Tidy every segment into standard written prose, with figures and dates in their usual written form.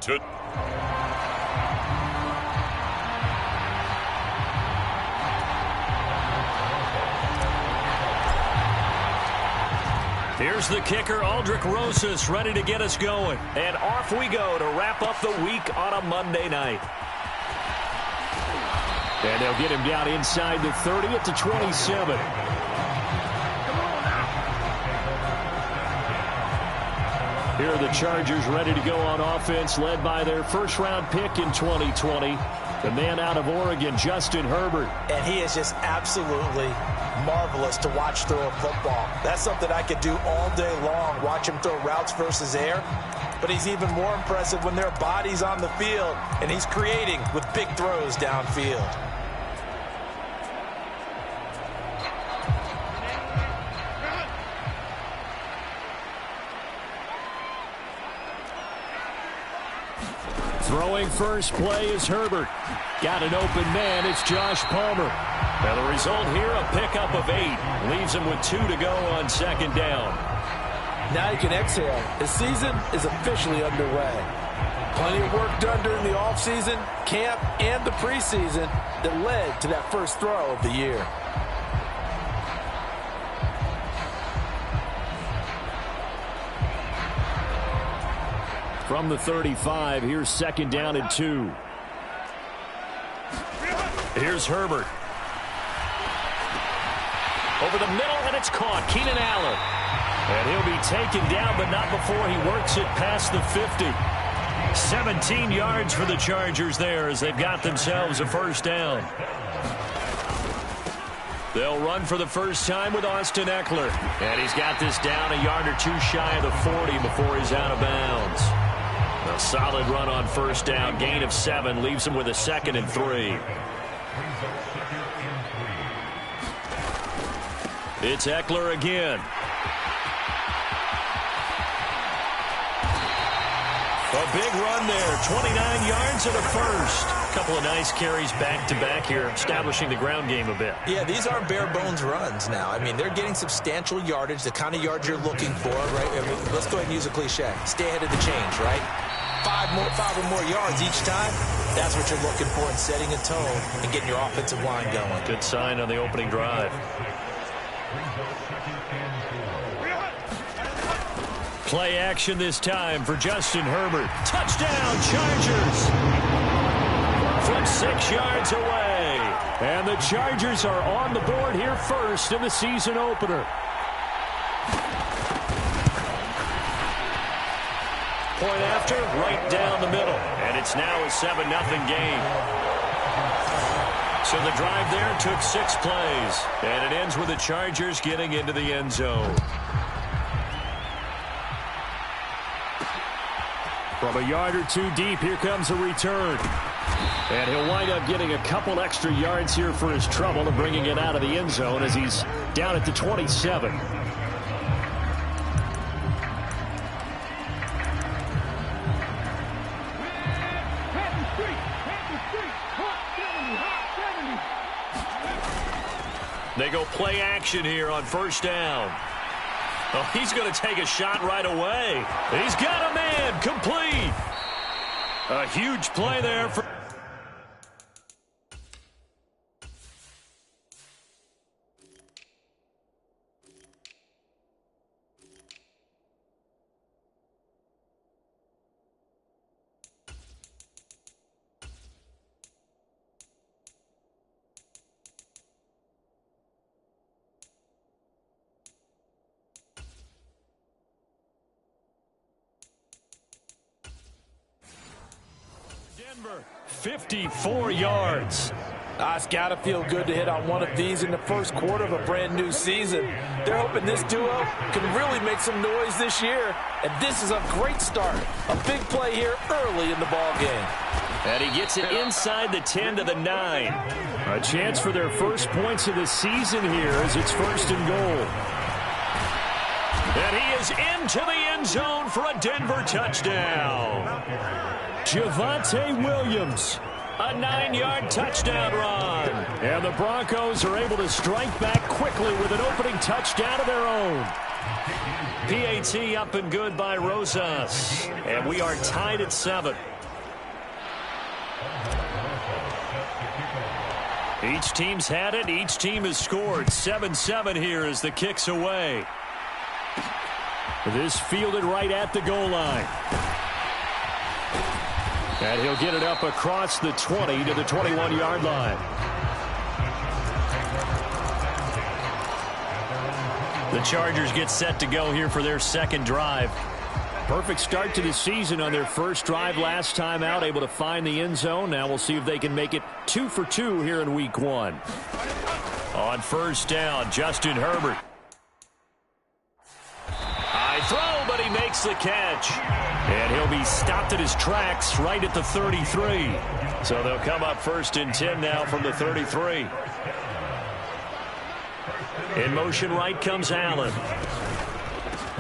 to... Here's the kicker, Aldrich Rosas, ready to get us going. And off we go to wrap up the week on a Monday night. And they'll get him down inside the 30 at the 27. Here are the Chargers ready to go on offense, led by their first-round pick in 2020, the man out of Oregon, Justin Herbert. And he is just absolutely marvelous to watch throw a football. That's something I could do all day long, watch him throw routes versus air. But he's even more impressive when there are bodies on the field, and he's creating with big throws downfield. Throwing first play is Herbert. Got an open man. It's Josh Palmer. Now the result here, a pickup of 8. Leaves him with 2 to go on second down. Now you can exhale. The season is officially underway. Plenty of work done during the offseason, camp, and the preseason that led to that first throw of the year. From the 35, here's second down and 2. Here's Herbert. Over the middle, and it's caught. Keenan Allen. And he'll be taken down, but not before he works it past the 50. 17 yards for the Chargers there as they've got themselves a first down. They'll run for the first time with Austin Eckler. And he's got this down a yard or 2 shy of the 40 before he's out of bounds. A solid run on first down. Gain of 7 leaves him with a 2nd and 3. It's Eckler again. A big run there. 29 yards and a first. A couple of nice carries back-to-back here, establishing the ground game a bit. Yeah, these aren't bare-bones runs now. I mean, they're getting substantial yardage, the kind of yards you're looking for, right? I mean, let's go ahead and use a cliche. Stay ahead of the change, right? 5 or more yards each time. That's what you're looking for in setting a tone and getting your offensive line going. Good sign on the opening drive. Play action this time for Justin Herbert. Touchdown, Chargers! From 6 yards away. And the Chargers are on the board here first in the season opener. Point after, right down the middle. And it's now a 7-0 game. So the drive there took 6 plays. And it ends with the Chargers getting into the end zone. From a yard or 2 deep, here comes a return. And he'll wind up getting a couple extra yards here for his trouble and bringing it out of the end zone as he's down at the 27. They go play action here on first down. Oh, he's going to take a shot right away. He's got a man, complete. A huge play there for... Denver, 54 yards. It's got to feel good to hit on one of these in the first quarter of a brand new season. They're hoping this duo can really make some noise this year. And this is a great start. A big play here early in the ball game. And he gets it inside the 10 to the 9. A chance for their first points of the season here as it's first and goal. And he is into the end zone for a Denver touchdown. Javonte Williams, a 9-yard touchdown run. And the Broncos are able to strike back quickly with an opening touchdown of their own. PAT up and good by Rosas. And we are tied at 7. Each team's had it. Each team has scored. 7-7 here as the kick's away. This fielded right at the goal line. And he'll get it up across the 20 to the 21-yard line. The Chargers get set to go here for their second drive. Perfect start to the season on their first drive last time out, able to find the end zone. Now we'll see if they can make it 2 for 2 here in week 1. On first down, Justin Herbert. High throw, but he makes the catch. And he'll be stopped at his tracks right at the 33. So they'll come up first and 10 now from the 33. In motion right comes Allen.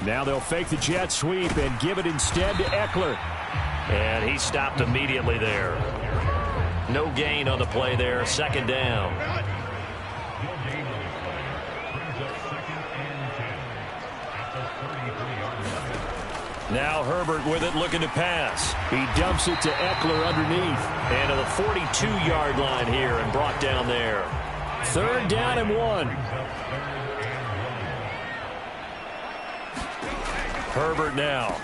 Now they'll fake the jet sweep and give it instead to Eckler. And he stopped immediately there. No gain on the play there. Second down. Now Herbert with it, looking to pass. He dumps it to Eckler underneath. And to the 42-yard line here and brought down there. Third down and 1. Herbert now.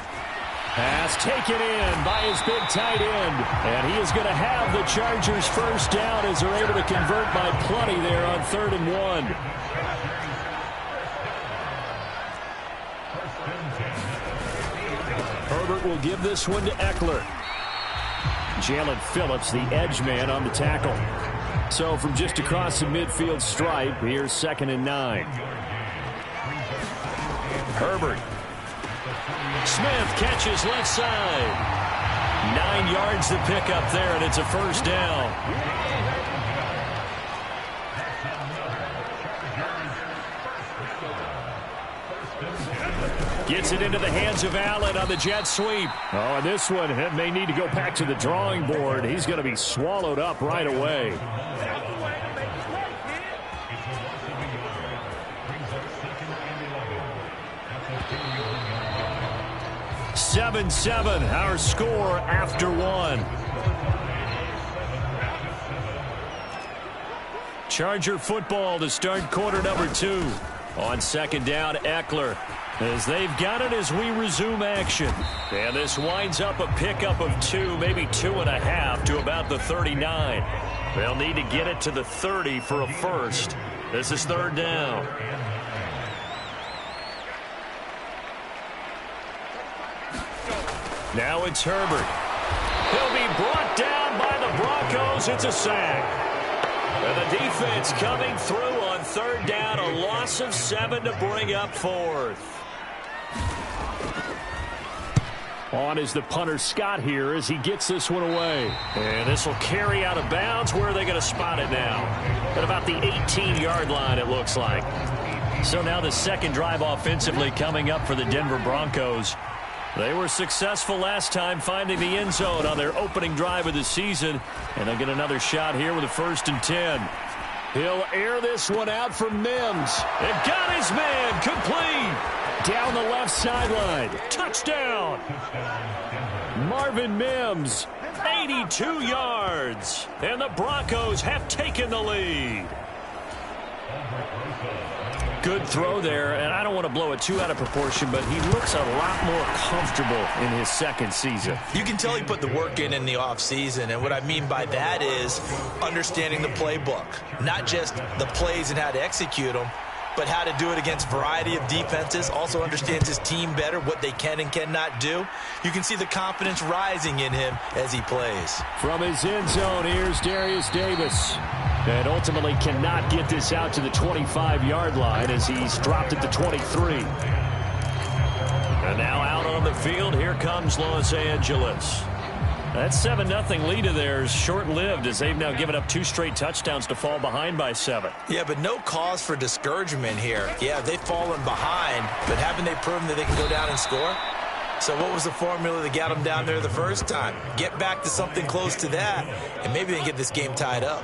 Pass taken in by his big tight end. And he is going to have the Chargers first down as they're able to convert by plenty there on 3rd and 1. Herbert will give this one to Eckler. Jalen Phillips, the edge man, on the tackle. So from just across the midfield stripe, here's 2nd and 9. Herbert. Smith catches left side. 9 yards to pick up there, and it's a first down. Gets it into the hands of Allen on the jet sweep. Oh, and this one may need to go back to the drawing board. He's going to be swallowed up right away. 7-7, our score after 1. Charger football to start quarter number 2. On 2nd down, Eckler. As they've got it as we resume action. And this winds up a pickup of 2, maybe 2.5 to about the 39. They'll need to get it to the 30 for a first. This is 3rd down. Now it's Herbert. He'll be brought down by the Broncos. It's a sack. And the defense coming through on 3rd down. A loss of 7 to bring up 4th. On is the punter Scott here as he gets this one away. And this will carry out of bounds. Where are they going to spot it now? At about the 18-yard line, it looks like. So now the second drive offensively coming up for the Denver Broncos. They were successful last time finding the end zone on their opening drive of the season. And they'll get another shot here with a 1st and 10. He'll air this one out for Mims. And got his man complete. Down the left sideline. Touchdown. Marvin Mims, 82 yards. And the Broncos have taken the lead. Good throw there, and I don't want to blow it too out of proportion, but he looks a lot more comfortable in his second season. You can tell he put the work in the offseason, and what I mean by that is understanding the playbook. Not just the plays and how to execute them, but how to do it against a variety of defenses. Also understands his team better, what they can and cannot do. You can see the confidence rising in him as he plays. From his end zone, here's Darius Davis. And ultimately cannot get this out to the 25-yard line as he's dropped at the 23. And now out on the field, here comes Los Angeles. That 7-0 lead of theirs short-lived as they've now given up 2 straight touchdowns to fall behind by 7. Yeah, but no cause for discouragement here. Yeah, they've fallen behind, but haven't they proven that they can go down and score? So what was the formula that got them down there the first time? Get back to something close to that, and maybe they can get this game tied up.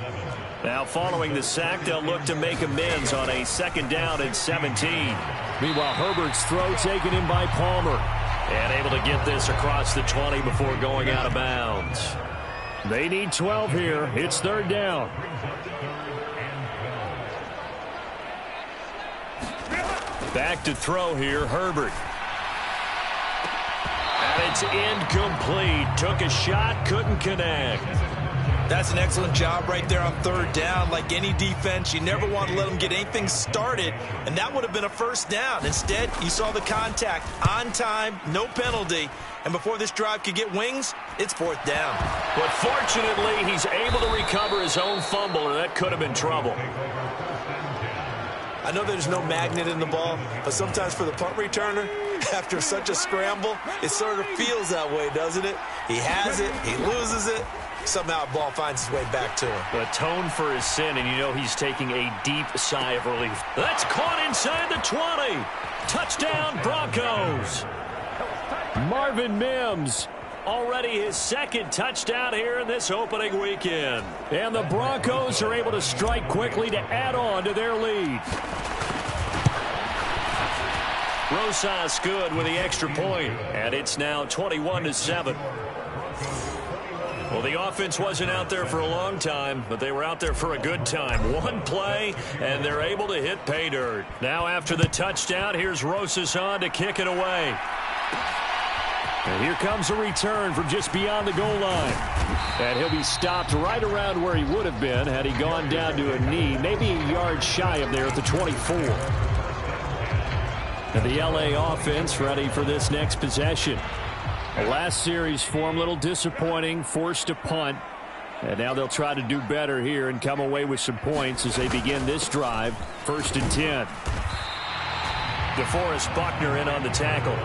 Now following the sack, they'll look to make amends on a 2nd down and 17. Meanwhile, Herbert's throw taken in by Palmer. And able to get this across the 20 before going out of bounds. They need 12 here. It's third down. Back to throw here, Herbert. And it's incomplete. Took a shot, couldn't connect. That's an excellent job right there on third down. Like any defense, you never want to let them get anything started, and that would have been a first down. Instead, you saw the contact on time, no penalty, and before this drive could get wings, it's fourth down. But fortunately, he's able to recover his own fumble, or that could have been trouble. I know there's no magnet in the ball, but sometimes for the punt returner, after such a scramble, it sort of feels that way, doesn't it? He has it, he loses it. Somehow a ball finds its way back to him. Atone for his sin, and you know he's taking a deep sigh of relief. That's caught inside the 20. Touchdown, Broncos. Marvin Mims, already his second touchdown here in this opening weekend. And the Broncos are able to strike quickly to add on to their lead. Rosas good with the extra point, and it's now 21-7. Well, the offense wasn't out there for a long time, but they were out there for a good time. One play, and they're able to hit pay dirt. Now after the touchdown, here's Rosas on to kick it away. And here comes a return from just beyond the goal line. And he'll be stopped right around where he would have been had he gone down to a knee, maybe a yard shy of there at the 24. And the LA offense ready for this next possession. The last series for him, a little disappointing, forced a punt. And now they'll try to do better here and come away with some points as they begin this drive. 1st and 10. DeForest Buckner in on the tackle.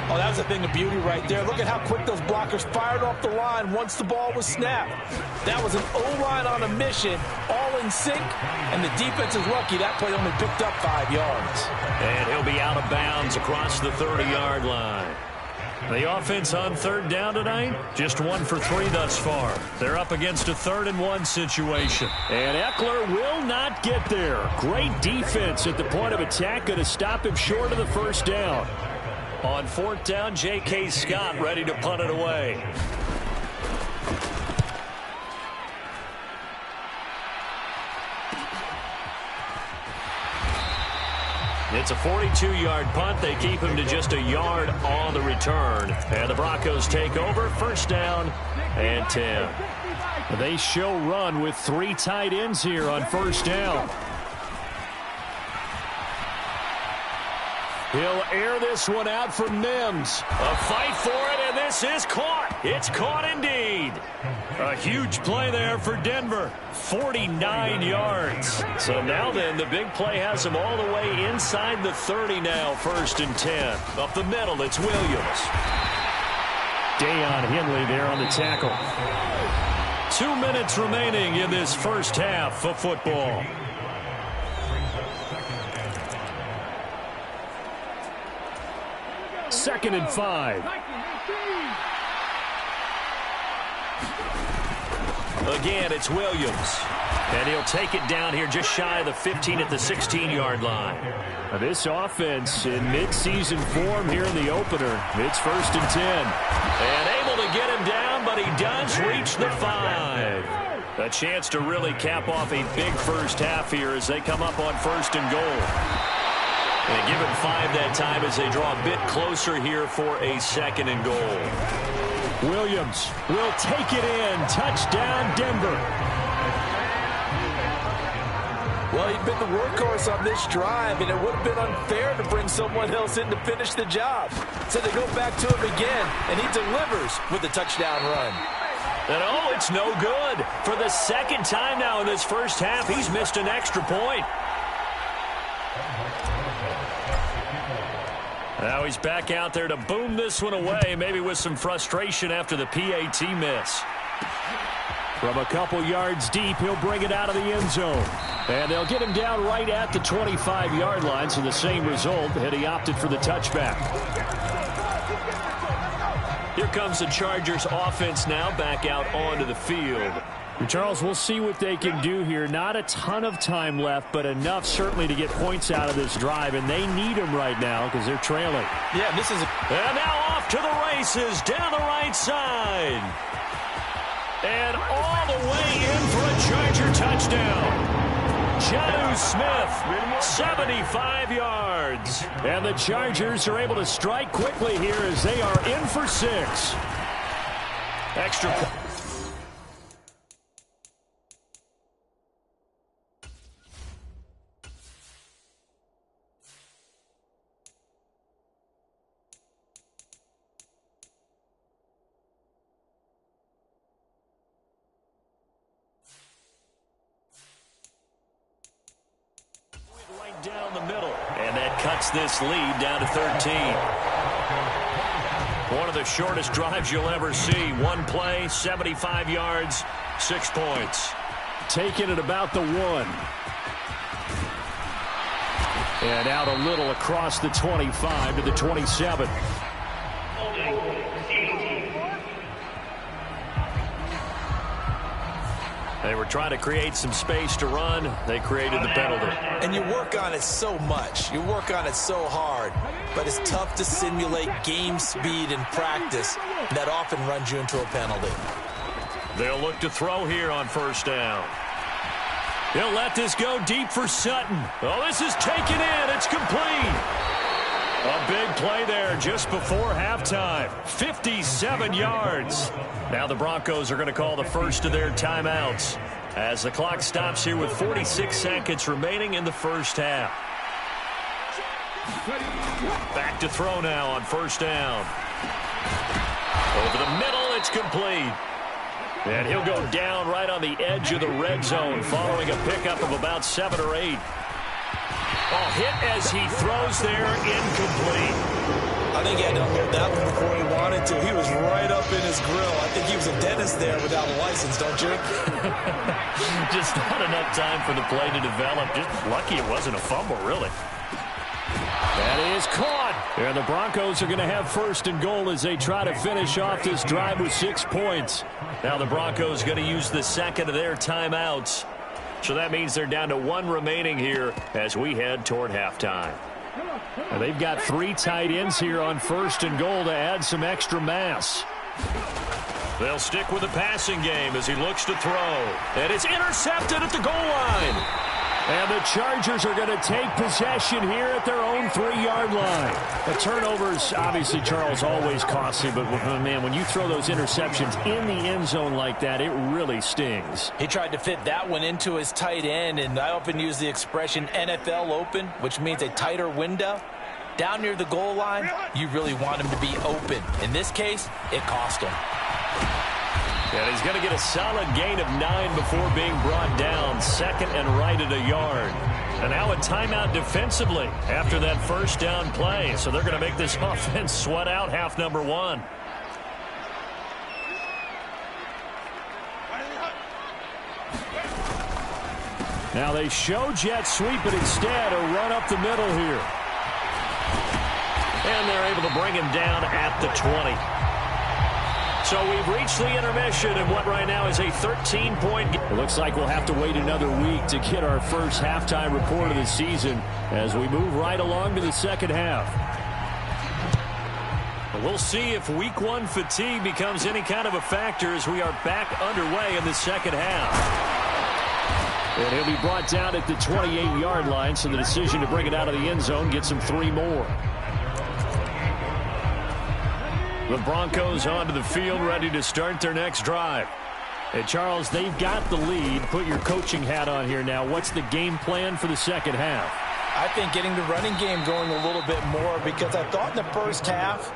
Oh, that was a thing of beauty right there. Look at how quick those blockers fired off the line once the ball was snapped. That was an O-line on a mission, all in sync, and the defense is lucky that play only picked up 5 yards. And he'll be out of bounds across the 30-yard line. The offense on third down tonight, just 1 for 3 thus far. They're up against a 3rd and 1 situation. And Eckler will not get there. Great defense at the point of attack, going to stop him short of the first down. On 4th down, J.K. Scott ready to punt it away. It's a 42-yard punt. They keep him to just a yard on the return. And the Broncos take over. 1st down and 10. They show run with 3 tight ends here on 1st down. He'll air this one out for Mims. A fight for it, and this is caught. It's caught indeed. A huge play there for Denver. 49 yards. So now then, the big play has him all the way inside the 30 now. 1st and 10. Up the middle, it's Williams. Deion Henley there on the tackle. 2 minutes remaining in this first half of football. Second and 5. Again, it's Williams. And he'll take it down here just shy of the 15 at the 16-yard line. Now this offense in midseason form here in the opener. It's 1st and 10. And able to get him down, but he does reach the 5. A chance to really cap off a big first half here as they come up on 1st and goal. And give him 5 that time as they draw a bit closer here for a 2nd and goal. Williams will take it in. Touchdown, Denver. Well, he'd been the workhorse on this drive, and it would have been unfair to bring someone else in to finish the job. So they go back to him again, and he delivers with a touchdown run. And oh, it's no good. For the 2nd time now in this first half, he's missed an extra point. Now he's back out there to boom this one away, maybe with some frustration after the PAT miss. From a couple yards deep, he'll bring it out of the end zone. And they'll get him down right at the 25-yard line, so the same result, had he opted for the touchback. Here comes the Chargers offense now back out onto the field. Charles, we'll see what they can do here. Not a ton of time left, but enough certainly to get points out of this drive, and they need them right now because they're trailing. Yeah, this is and now off to the races down the right side. And all the way in for a Charger touchdown. Jonnu Smith, 75 yards. And the Chargers are able to strike quickly here as they are in for 6. Extra point. Down the middle, and that cuts this lead down to 13. One of the shortest drives you'll ever see. One play, 75 yards, 6 points. Taking it about the 1. And out a little across the 25 to the 27. They were trying to create some space to run. They created the penalty. And you work on it so much. You work on it so hard. But it's tough to simulate game speed in practice. That often runs you into a penalty. They'll look to throw here on first down. He'll let this go deep for Sutton. Oh, this is taken in. It's complete. A big play there just before halftime. 57 yards. Now the Broncos are going to call the first of their timeouts as the clock stops here with 46 seconds remaining in the first half. Back to throw now on first down. Over the middle, it's complete. And he'll go down right on the edge of the red zone following a pickup of about 7 or 8. Oh, hit as he throws there, incomplete. I think he had to hold that one before he wanted to. He was right up in his grill. I think he was a dentist there without a license, don't you? Just not enough time for the play to develop. Just lucky it wasn't a fumble, really. That is caught. And the Broncos are going to have first and goal as they try to finish off this drive with 6 points. Now the Broncos going to use the second of their timeouts. So that means they're down to 1 remaining here as we head toward halftime. And they've got 3 tight ends here on first and goal to add some extra mass. They'll stick with the passing game as he looks to throw. And it's intercepted at the goal line. And the Chargers are going to take possession here at their own 3-yard line. The turnovers, obviously, Charles, always costly. But, man, when you throw those interceptions in the end zone like that, it really stings. He tried to fit that one into his tight end, and I often use the expression NFL open, which means a tighter window. Down near the goal line, you really want him to be open. In this case, it cost him. And he's going to get a solid gain of 9 before being brought down. Second and right at a yard. And now a timeout defensively after that first down play. So they're going to make this offense sweat out half number 1. Now they show jet sweep, but instead a run up the middle here. And they're able to bring him down at the 20. So we've reached the intermission in what right now is a 13-point game. It looks like we'll have to wait another week to get our first halftime report of the season as we move right along to the second half. We'll see if week 1 fatigue becomes any kind of a factor as we are back underway in the second half. And he'll be brought down at the 28-yard line, so the decision to bring it out of the end zone gets him 3 more. The Broncos onto the field, ready to start their next drive. And Charles, they've got the lead. Put your coaching hat on here now. What's the game plan for the second half? I think getting the running game going a little bit more, because I thought in the first half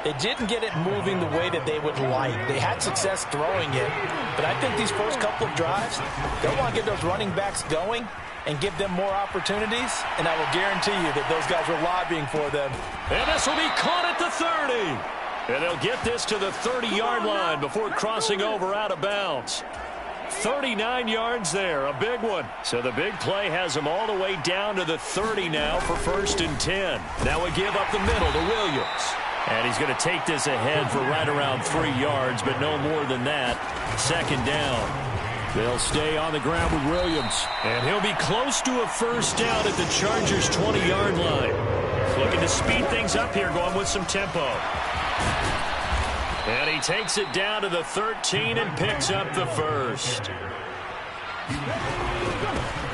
they didn't get it moving the way that they would like. They had success throwing it, but I think these first couple of drives, they'll want to get those running backs going and give them more opportunities, and I will guarantee you that those guys are lobbying for them. And this will be caught at the 30. And they'll get this to the 30-yard line before crossing over out of bounds. 39 yards there, a big one. So the big play has them all the way down to the 30 now for first and 10. Now a give up the middle to Williams. And he's going to take this ahead for right around 3 yards, but no more than that. Second down. They'll stay on the ground with Williams. And he'll be close to a first down at the Chargers' 20-yard line. Looking to speed things up here, going with some tempo. And he takes it down to the 13 and picks up the first.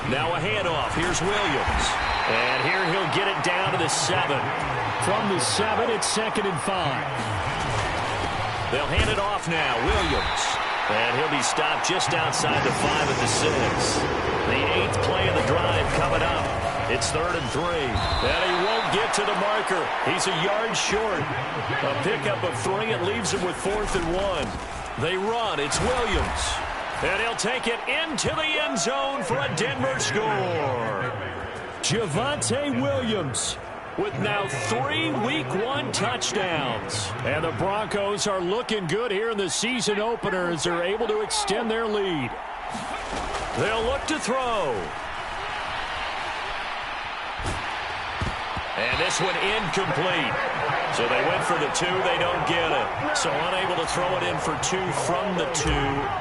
Now a handoff. Here's Williams. And here he'll get it down to the 7. From the 7, it's 2nd and 5. They'll hand it off now. Williams. And he'll be stopped just outside the 5 at the 6. The 8th play of the drive coming up. It's 3rd and 3. And he won't get to the marker. He's a yard short. A pickup of 3. It leaves him with 4th and 1. They run. It's Williams. And he'll take it into the end zone for a Denver score. Javonte Williams with now 3 Week 1 touchdowns. And the Broncos are looking good here in the season opener as they're able to extend their lead. They'll look to throw. And this one incomplete. So they went for the 2. They don't get it. So unable to throw it in for 2 from the 2.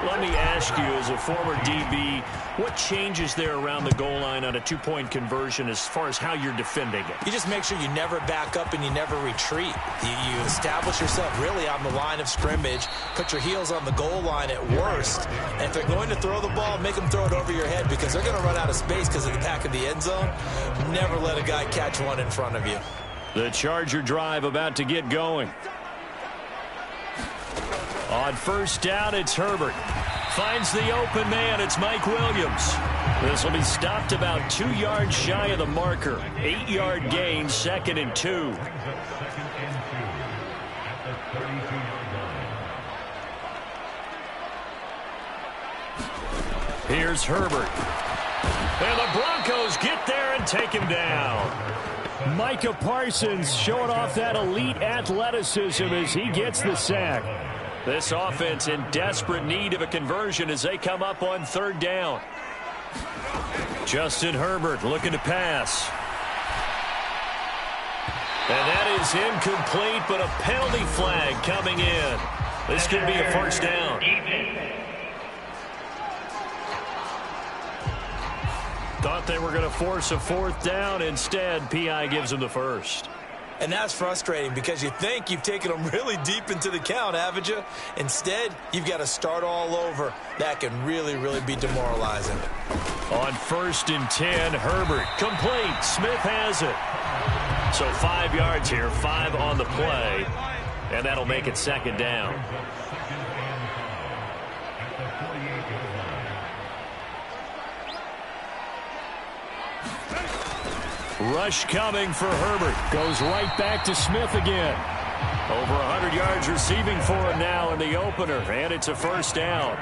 Let me ask you, as a former DB, what changes there around the goal line on a 2-point conversion as far as how you're defending it? You just make sure you never back up and you never retreat. You establish yourself really on the line of scrimmage, put your heels on the goal line at worst. And if they're going to throw the ball, make them throw it over your head because they're going to run out of space because of the back of the end zone. Never let a guy catch one in front of you. The Charger drive about to get going. On first down, it's Herbert. Finds the open man. It's Mike Williams. This will be stopped about 2 yards shy of the marker. 8-yard gain, 2nd and 2. Here's Herbert. And the Broncos get there and take him down. Micah Parsons showing off that elite athleticism as he gets the sack. This offense in desperate need of a conversion as they come up on 3rd down. Justin Herbert looking to pass. And that is incomplete, but a penalty flag coming in. This could be a first down. Thought they were going to force a 4th down. Instead, P.I. gives them the first. And that's frustrating because you think you've taken them really deep into the count, haven't you? Instead, you've got to start all over. That can really, really be demoralizing. On 1st and 10, Herbert complete. Smith has it. So 5 yards here, 5 on the play. And that'll make it 2nd down. Rush coming for Herbert. Goes right back to Smith again. Over 100 yards receiving for him now in the opener. And it's a first down.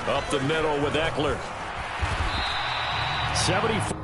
Up the middle with Eckler. 74.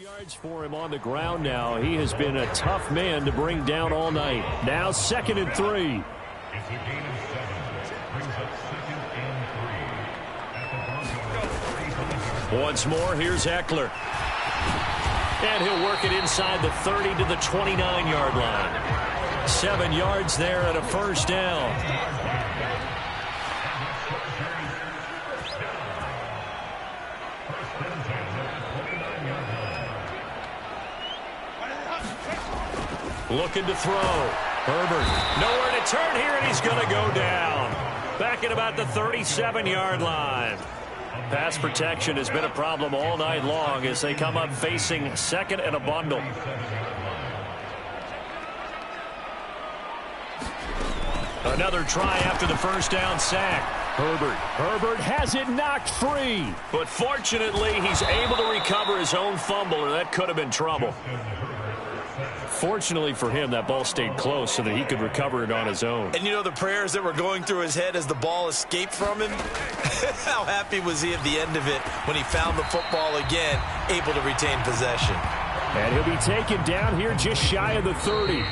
Yards for him on the ground now. He has been a tough man to bring down all night. Now 2nd and 3. Once more, here's Eckler. And he'll work it inside the 30 to the 29-yard line. 7 yards there and a first down. Looking to throw. Herbert nowhere to turn here, and he's going to go down. Back at about the 37-yard line. Pass protection has been a problem all night long as they come up facing 2nd and a bundle. Another try after the first down sack. Herbert has it knocked free. But fortunately, he's able to recover his own fumble, or that could have been trouble. Fortunately for him, that ball stayed close so that he could recover it on his own. And you know the prayers that were going through his head as the ball escaped from him? How happy was he at the end of it when he found the football again, able to retain possession? And he'll be taken down here just shy of the 30.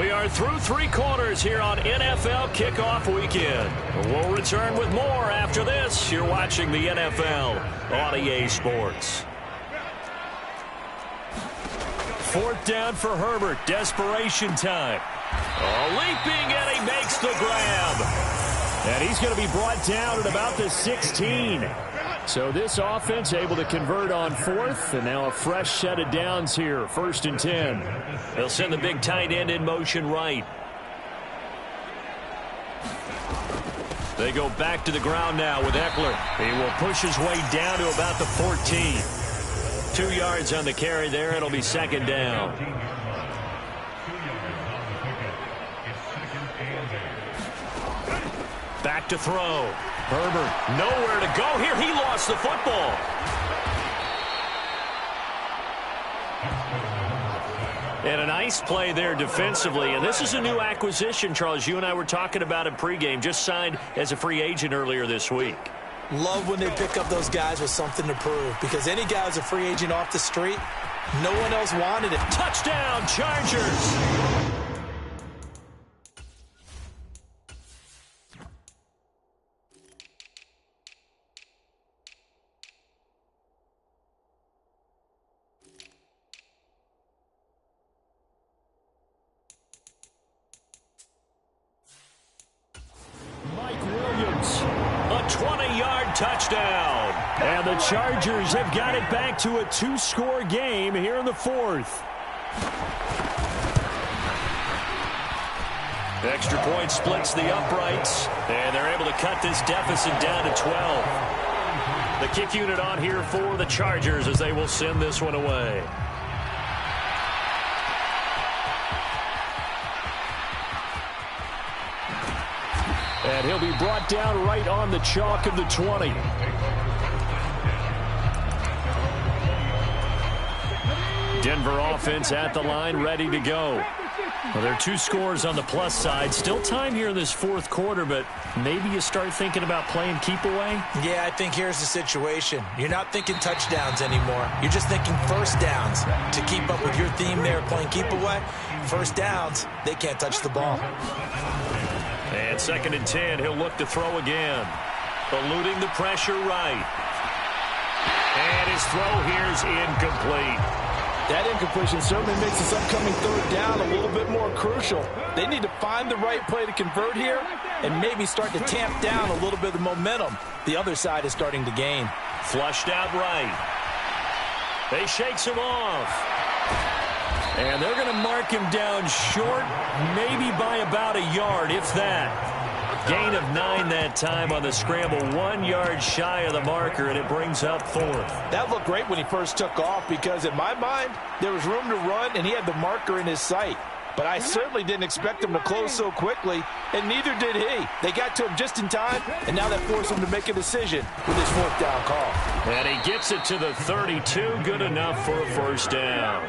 We are through 3 quarters here on NFL Kickoff Weekend. We'll return with more after this. You're watching the NFL on EA Sports. 4th down for Herbert. Desperation time. Leaping, and he makes the grab. And he's going to be brought down at about the 16. So this offense able to convert on 4th, and now a fresh set of downs here. 1st and 10. They'll send the big tight end in motion right. They go back to the ground now with Eckler. He will push his way down to about the 14. 2 yards on the carry there. It'll be 2nd down. Back to throw. Herbert, nowhere to go here. He lost the football. And a nice play there defensively. And this is a new acquisition, Charles. You and I were talking about it pregame. Just signed as a free agent earlier this week. Love when they pick up those guys with something to prove. Because any guy who's a free agent off the street, no one else wanted it. Touchdown, Chargers. Touchdown. And the Chargers have got it back to a 2-score game here in the 4th. Extra point splits the uprights, and they're able to cut this deficit down to 12. The kick unit on here for the Chargers as they will send this one away. And he'll be brought down right on the chalk of the 20. Denver offense at the line, ready to go. Well, there are 2 scores on the plus side. Still time here in this 4th quarter, but maybe you start thinking about playing keep away? Yeah, I think here's the situation. You're not thinking touchdowns anymore. You're just thinking 1st downs. To keep up with your theme there, playing keep away, 1st downs, they can't touch the ball. And 2nd and 10, he'll look to throw again. Eluding the pressure right. And his throw here's incomplete. That incompletion certainly makes this upcoming 3rd down a little bit more crucial. They need to find the right play to convert here and maybe start to tamp down a little bit of the momentum the other side is starting to gain. Flushed out right. They shakes him off. And they're going to mark him down short, maybe by about a yard, if that. Gain of 9 that time on the scramble, 1 yard shy of the marker, and it brings up 4th. That looked great when he first took off because, in my mind, there was room to run, and he had the marker in his sight. But I certainly didn't expect him to close so quickly, and neither did he. They got to him just in time, and now that forced him to make a decision with his 4th down call. And he gets it to the 32, good enough for a 1st down.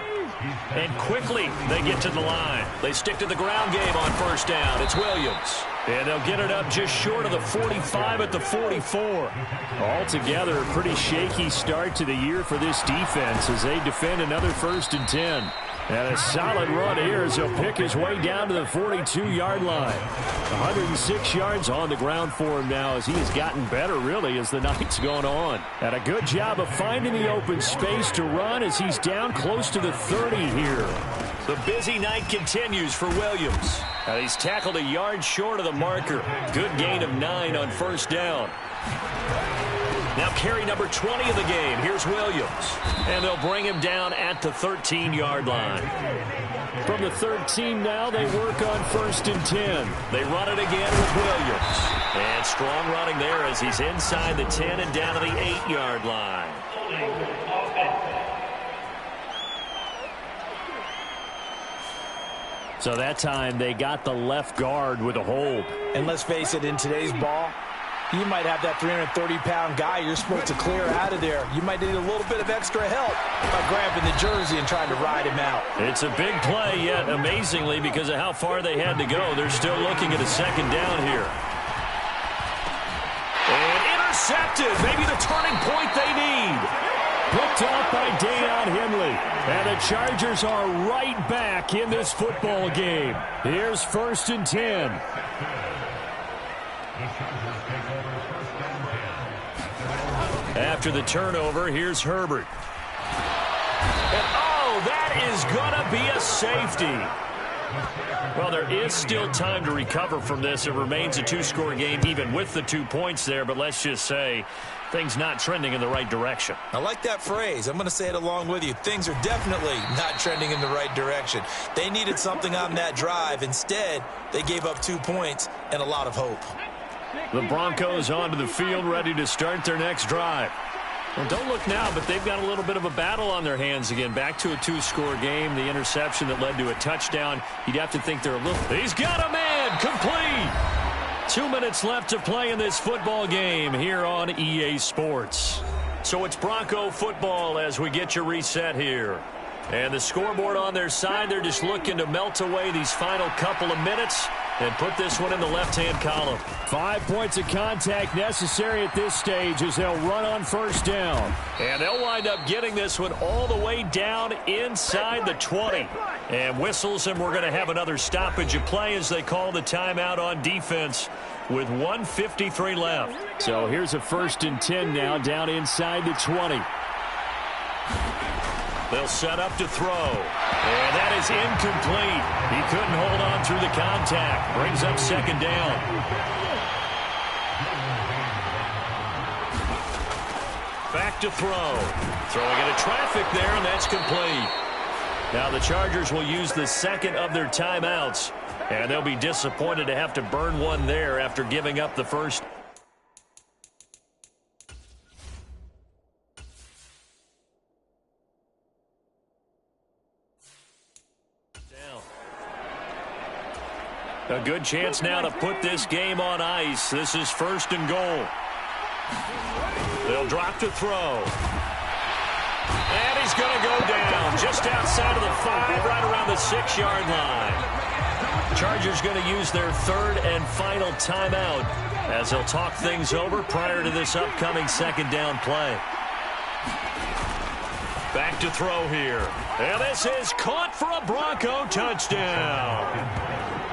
And quickly, they get to the line. They stick to the ground game on 1st down. It's Williams. And they'll get it up just short of the 45 at the 44. Altogether, a pretty shaky start to the year for this defense as they defend another 1st and 10. And a solid run here as he'll pick his way down to the 42-yard line. 106 yards on the ground for him now as he has gotten better, really, as the night's gone on. And a good job of finding the open space to run as he's down close to the 30 here. The busy night continues for Williams. And he's tackled a yard short of the marker. Good gain of 9 on 1st down. Now carry number 20 of the game. Here's Williams. And they'll bring him down at the 13-yard line. From the 13 now, they work on 1st and 10. They run it again with Williams. And strong running there as he's inside the 10 and down to the 8-yard line. So that time they got the left guard with a hold. And let's face it, in today's ball, you might have that 330-pound guy you're supposed to clear out of there. You might need a little bit of extra help by grabbing the jersey and trying to ride him out. It's a big play, yet amazingly, because of how far they had to go, they're still looking at a second down here. And intercepted. Maybe the turning point they need. Picked off by Deion Henley. And the Chargers are right back in this football game. Here's 1st and 10. After the turnover, here's Herbert. And oh, that is going to be a safety. Well, there is still time to recover from this. It remains a 2-score game even with the 2 points there, but let's just say things not trending in the right direction. I like that phrase. I'm going to say it along with you. Things are definitely not trending in the right direction. They needed something on that drive. Instead, they gave up 2 points and a lot of hope. The Broncos onto the field, ready to start their next drive. Well, don't look now, but they've got a little bit of a battle on their hands again. Back to a 2-score game. The interception that led to a touchdown. You'd have to think they're a little... He's got a man! Complete! 2 minutes left to play in this football game here on EA Sports. So it's Bronco football as we get your reset here. And the scoreboard on their side, they're just looking to melt away these final couple of minutes and put this one in the left-hand column. 5 points of contact necessary at this stage as they'll run on 1st down. And they'll wind up getting this one all the way down inside the 20. And whistles, and we're going to have another stoppage of play as they call the timeout on defense with 1:53 left. So here's a 1st and 10 now down inside the 20. They'll set up to throw. And that is incomplete. He couldn't hold on through the contact. Brings up 2nd down. Back to throw. Throwing into traffic there, and that's complete. Now the Chargers will use the 2nd of their timeouts. And they'll be disappointed to have to burn one there after giving up the 1st. A good chance now to put this game on ice. This is 1st and goal. They'll drop to throw. And he's going to go down just outside of the 5, right around the 6-yard line. Chargers going to use their 3rd and final timeout as they'll talk things over prior to this upcoming 2nd down play. Back to throw here. And this is caught for a Bronco touchdown.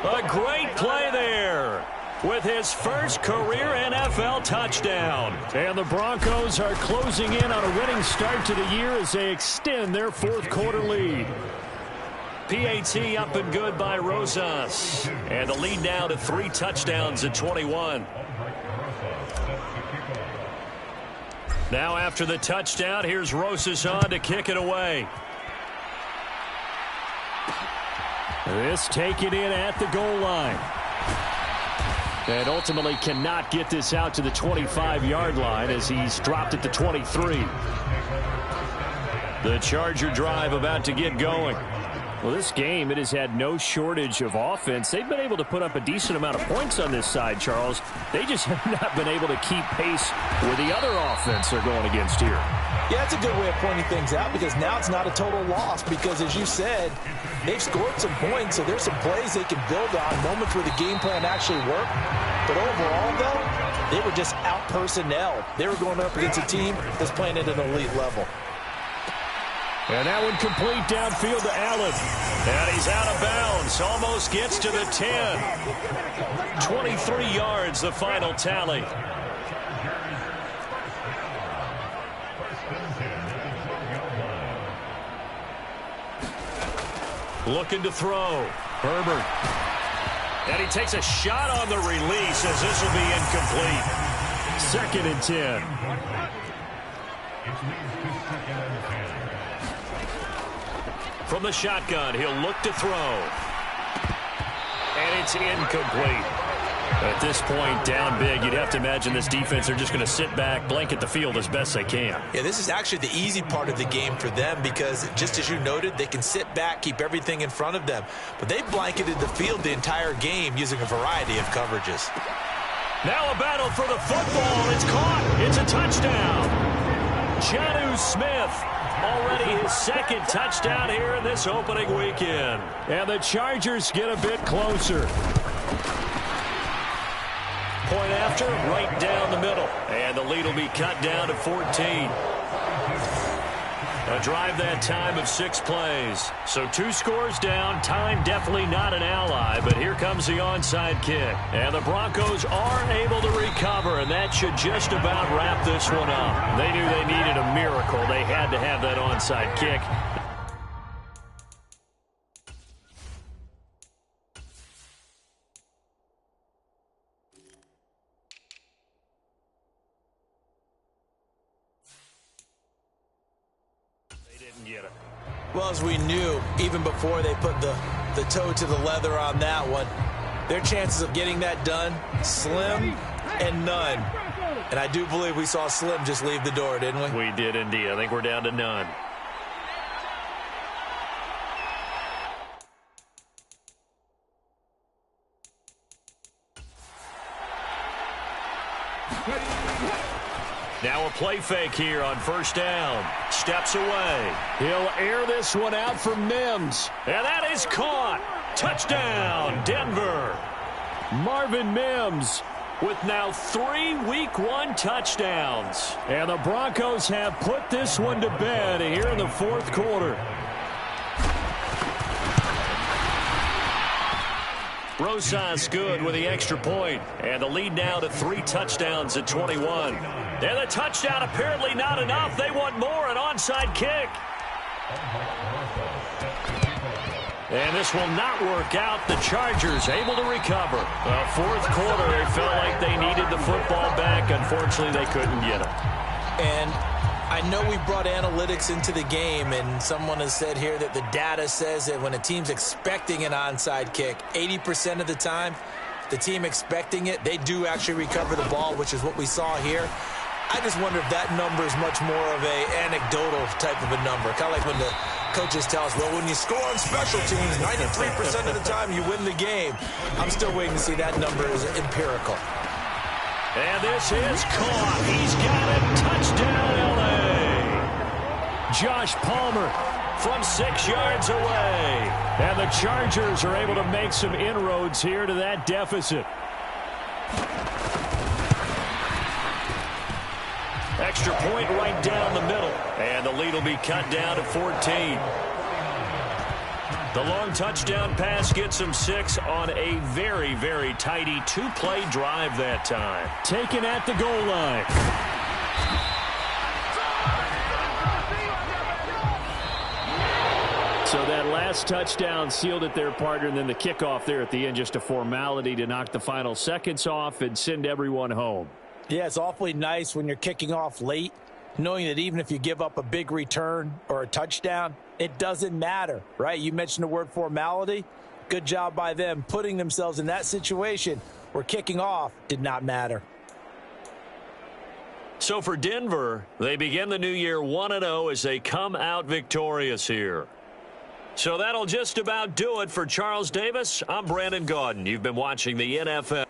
A great play there with his first career NFL touchdown. And the Broncos are closing in on a winning start to the year as they extend their 4th quarter lead. PAT up and good by Rosas. And the lead now to 3 touchdowns at 21. Now after the touchdown, here's Rosas on to kick it away. This taken in at the goal line. And ultimately cannot get this out to the 25-yard line as he's dropped at the 23. The Charger drive about to get going. Well, this game, it has had no shortage of offense. They've been able to put up a decent amount of points on this side, Charles. They just have not been able to keep pace with the other offense they're going against here. Yeah, that's a good way of pointing things out because now it's not a total loss because, as you said, they've scored some points, so there's some plays they can build on, moments where the game plan actually worked. But overall, though, they were just out-personnel. They were going up against a team that's playing at an elite level. And that one complete downfield to Allen. And he's out of bounds. Almost gets to the 10. 23 yards, the final tally. Looking to throw. Herbert. And he takes a shot on the release as this will be incomplete. 2nd and 10. From the shotgun, he'll look to throw. And it's incomplete. At this point, down big, you'd have to imagine this defense are just going to sit back, blanket the field as best they can. Yeah, this is actually the easy part of the game for them because, just as you noted, they can sit back, keep everything in front of them. But they blanketed the field the entire game using a variety of coverages. Now a battle for the football. It's caught. It's a touchdown. Jonnu Smith, already his second touchdown here in this opening weekend. And the Chargers get a bit closer. Point after, right down the middle. And the lead will be cut down to 14. A drive that time of 6 plays. So 2 scores down. Time definitely not an ally, but here comes the onside kick. And the Broncos are able to recover, and that should just about wrap this one up. They knew they needed a miracle. They had to have that onside kick. Well, as we knew, even before they put the toe to the leather on that one, their chances of getting that done, slim and none. And I do believe we saw Slim just leave the door, didn't we? We did indeed. I think we're down to none. Now a play fake here on first down. Steps away. He'll air this one out for Mims. And that is caught. Touchdown, Denver. Marvin Mims with now 3 Week 1 touchdowns. And the Broncos have put this one to bed here in the 4th quarter. Rosas good with the extra point. And the lead now to 3 touchdowns at 21. And the touchdown apparently not enough. They want more, an onside kick. And this will not work out. The Chargers able to recover. The 4th quarter, they felt like they needed the football back. Unfortunately, they couldn't get it. And I know we brought analytics into the game, and someone has said here that the data says that when a team's expecting an onside kick, 80% of the time, the team expecting it, they do actually recover the ball, which is what we saw here. I just wonder if that number is much more of a anecdotal type of a number. Kind of like when the coaches tell us, well, when you score on special teams, 93% of the time you win the game. I'm still waiting to see that number is empirical. And this is caught. He's got it. Touchdown, L.A. Josh Palmer from 6 yards away. And the Chargers are able to make some inroads here to that deficit. Extra point right down the middle. And the lead will be cut down to 14. The long touchdown pass gets him 6 on a very, very tidy 2-play drive that time. Taken at the goal line. So that last touchdown sealed it there, partner, and then the kickoff there at the end, just a formality to knock the final seconds off and send everyone home. Yeah, it's awfully nice when you're kicking off late, knowing that even if you give up a big return or a touchdown, it doesn't matter, right? You mentioned the word formality. Good job by them putting themselves in that situation where kicking off did not matter. So for Denver, they begin the new year 1-0 as they come out victorious here. So that'll just about do it for Charles Davis. I'm Brandon Gaudin. You've been watching the NFL.